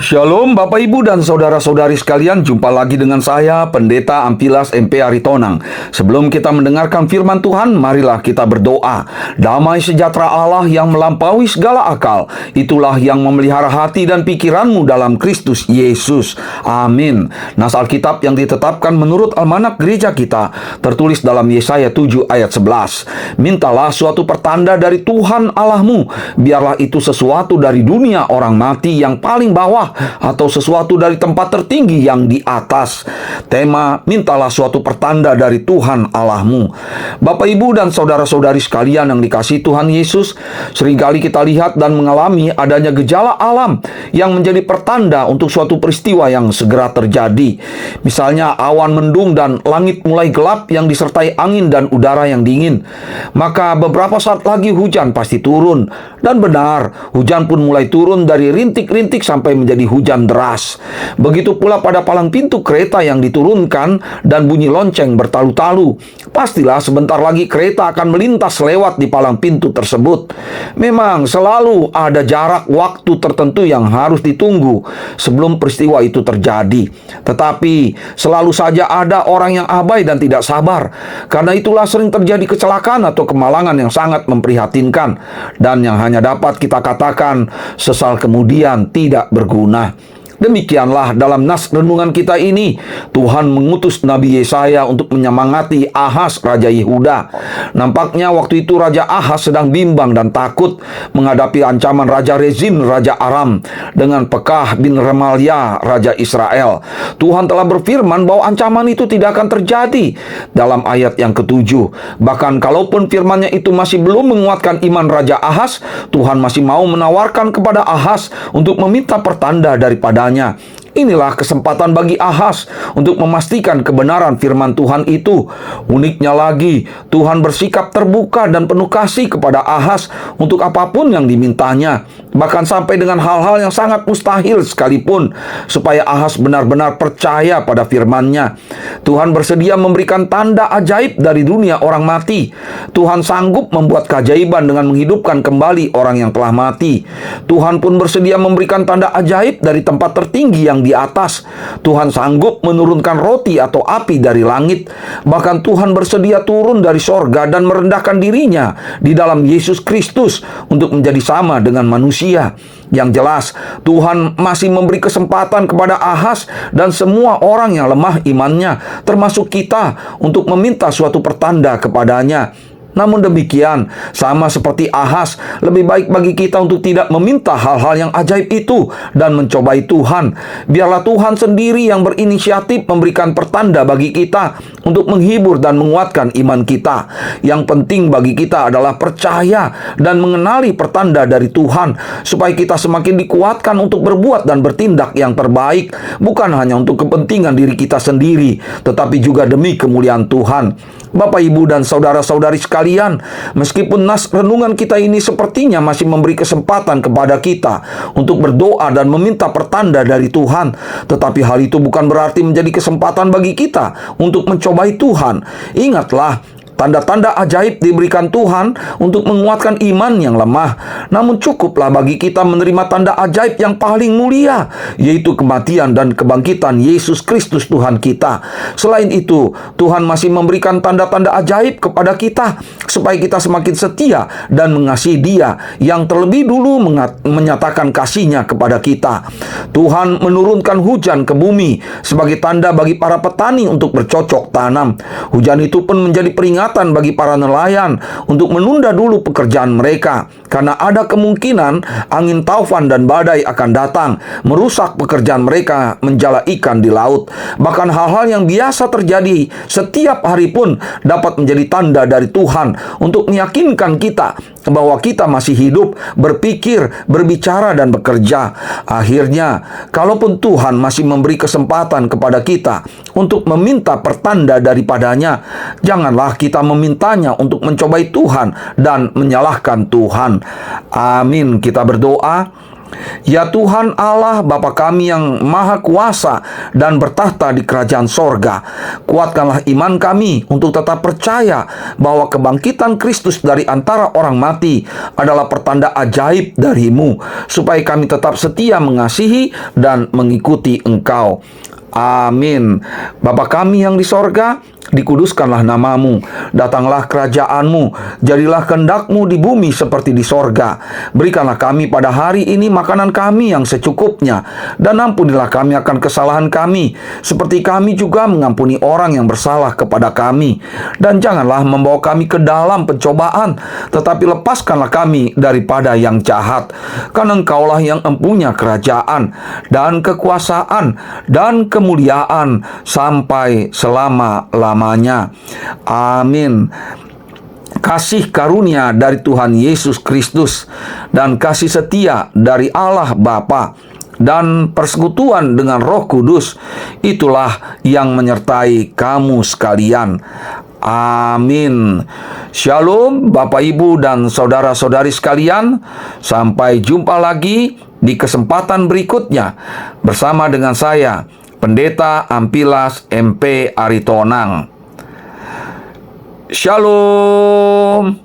Shalom Bapak Ibu dan Saudara-saudari sekalian, jumpa lagi dengan saya Pendeta Ampilas MP Aritonang. Sebelum kita mendengarkan firman Tuhan, marilah kita berdoa. Damai sejahtera Allah yang melampaui segala akal, itulah yang memelihara hati dan pikiranmu dalam Kristus Yesus. Amin. Nas Alkitab yang ditetapkan menurut almanak gereja kita tertulis dalam Yesaya 7 ayat 11. Mintalah suatu pertanda dari Tuhan Allahmu, biarlah itu sesuatu dari dunia orang mati yang paling bawah atau sesuatu dari tempat tertinggi yang di atas. Tema, mintalah suatu pertanda dari Tuhan Allahmu. Bapak Ibu dan saudara-saudari sekalian yang dikasihi Tuhan Yesus, seringkali kita lihat dan mengalami adanya gejala alam yang menjadi pertanda untuk suatu peristiwa yang segera terjadi. Misalnya awan mendung dan langit mulai gelap yang disertai angin dan udara yang dingin. Maka beberapa saat lagi hujan pasti turun. Dan benar, hujan pun mulai turun dari rintik-rintik sampai menjadi hujan deras. Begitu pula pada palang pintu kereta yang diturunkan dan bunyi lonceng bertalu-talu. Pastilah sebentar lagi kereta akan melintas lewat di palang pintu tersebut. Memang selalu ada jarak waktu tertentu yang harus ditunggu sebelum peristiwa itu terjadi. Tetapi selalu saja ada orang yang abai dan tidak sabar. Karena itulah sering terjadi kecelakaan atau kemalangan yang sangat memprihatinkan, dan yang hanya dapat kita katakan sesal kemudian tidak berguna. Demikianlah dalam nas renungan kita ini, Tuhan mengutus Nabi Yesaya untuk menyemangati Ahaz, Raja Yehuda. Nampaknya waktu itu Raja Ahaz sedang bimbang dan takut menghadapi ancaman Raja Rezin, Raja Aram, dengan Pekah bin Remalia, Raja Israel. Tuhan telah berfirman bahwa ancaman itu tidak akan terjadi dalam ayat yang ke-7. Bahkan kalaupun firmannya itu masih belum menguatkan iman Raja Ahaz, Tuhan masih mau menawarkan kepada Ahaz untuk meminta pertanda daripada. Inilah kesempatan bagi Ahaz untuk memastikan kebenaran firman Tuhan itu. Uniknya lagi, Tuhan bersikap terbuka dan penuh kasih kepada Ahaz untuk apapun yang dimintanya, bahkan sampai dengan hal-hal yang sangat mustahil sekalipun, supaya Ahaz benar-benar percaya pada firman-Nya. Tuhan bersedia memberikan tanda ajaib dari dunia orang mati. Tuhan sanggup membuat keajaiban dengan menghidupkan kembali orang yang telah mati. Tuhan pun bersedia memberikan tanda ajaib dari tempat tertinggi yang di atas. Tuhan sanggup menurunkan roti atau api dari langit. Bahkan Tuhan bersedia turun dari sorga dan merendahkan dirinya di dalam Yesus Kristus untuk menjadi sama dengan manusia. Yang jelas, Tuhan masih memberi kesempatan kepada Ahaz dan semua orang yang lemah imannya, termasuk kita, untuk meminta suatu pertanda kepadanya. Namun demikian, sama seperti Ahaz, lebih baik bagi kita untuk tidak meminta hal-hal yang ajaib itu dan mencobai Tuhan. Biarlah Tuhan sendiri yang berinisiatif memberikan pertanda bagi kita untuk menghibur dan menguatkan iman kita. Yang penting bagi kita adalah percaya dan mengenali pertanda dari Tuhan, supaya kita semakin dikuatkan untuk berbuat dan bertindak yang terbaik, bukan hanya untuk kepentingan diri kita sendiri, tetapi juga demi kemuliaan Tuhan. Bapak, Ibu, dan saudara-saudari sekalian, meskipun nas renungan kita ini sepertinya masih memberi kesempatan kepada kita untuk berdoa dan meminta pertanda dari Tuhan, tetapi hal itu bukan berarti menjadi kesempatan bagi kita untuk mencobai Tuhan. Ingatlah, tanda-tanda ajaib diberikan Tuhan untuk menguatkan iman yang lemah. Namun cukuplah bagi kita menerima tanda ajaib yang paling mulia, yaitu kematian dan kebangkitan Yesus Kristus Tuhan kita. Selain itu, Tuhan masih memberikan tanda-tanda ajaib kepada kita, supaya kita semakin setia dan mengasihi Dia yang terlebih dulu menyatakan kasih-Nya kepada kita. Tuhan menurunkan hujan ke bumi sebagai tanda bagi para petani untuk bercocok tanam. Hujan itu pun menjadi peringatan bagi para nelayan untuk menunda dulu pekerjaan mereka, karena ada kemungkinan angin taufan dan badai akan datang merusak pekerjaan mereka menjala ikan di laut. Bahkan hal-hal yang biasa terjadi setiap hari pun dapat menjadi tanda dari Tuhan untuk meyakinkan kita bahwa kita masih hidup, berpikir, berbicara, dan bekerja. Akhirnya, kalaupun Tuhan masih memberi kesempatan kepada kita untuk meminta pertanda daripadanya, janganlah kita memintanya untuk mencobai Tuhan dan menyalahkan Tuhan. Amin. Kita berdoa. Ya Tuhan Allah Bapa kami yang maha kuasa dan bertahta di kerajaan sorga, kuatkanlah iman kami untuk tetap percaya bahwa kebangkitan Kristus dari antara orang mati adalah pertanda ajaib dari-Mu, supaya kami tetap setia mengasihi dan mengikuti Engkau. Amin. Bapa kami yang di sorga, dikuduskanlah nama-Mu, datanglah kerajaan-Mu, jadilah kehendak-Mu di bumi seperti di sorga. Berikanlah kami pada hari ini makanan kami yang secukupnya, dan ampunilah kami akan kesalahan kami, seperti kami juga mengampuni orang yang bersalah kepada kami. Dan janganlah membawa kami ke dalam pencobaan, tetapi lepaskanlah kami daripada yang jahat. Karena Engkaulah yang empunya kerajaan, dan kekuasaan, dan kemuliaan sampai selama-lamanya. Amin. Kasih karunia dari Tuhan Yesus Kristus dan kasih setia dari Allah Bapa dan persekutuan dengan Roh Kudus, itulah yang menyertai kamu sekalian. Amin. Shalom Bapak Ibu dan saudara-saudari sekalian. Sampai jumpa lagi di kesempatan berikutnya bersama dengan saya, Pendeta Ampilas MP Aritonang. Shalom.